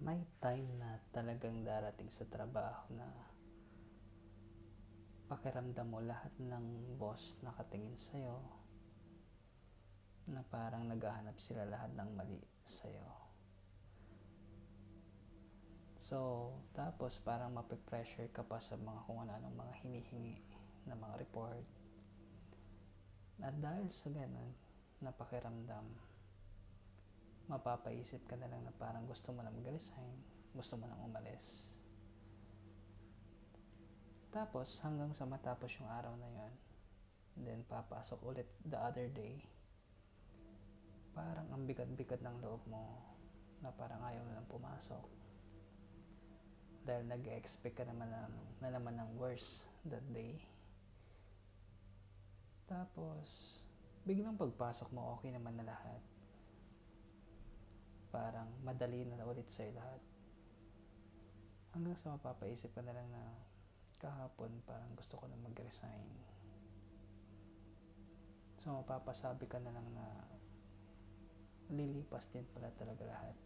May time na talagang darating sa trabaho na pakiramdam mo lahat ng boss nakatingin sa'yo, na parang naghahanap sila lahat ng mali sa'yo. So, tapos parang mapipressure ka pa sa mga kung ano-anong mga hinihingi na mga report. At dahil sa ganun na pakiramdam, mapapaisip ka na lang na parang gusto mo na mag-resign, gusto mo nang umalis. Tapos hanggang sa matapos yung araw na yon, then papasok ulit the other day, parang ang bigat-bigat ng loob mo na parang ayaw na lang pumasok. Dahil nag-expect ka naman na naman ng worse that day. Tapos, biglang pagpasok mo okay naman na lahat. Parang madali na ulit sa'yo lahat. Hanggang sa mapapaisip ka na lang na kahapon parang gusto ko na mag-resign. So mapapasabi ka na lang na lilipas din pala talaga lahat.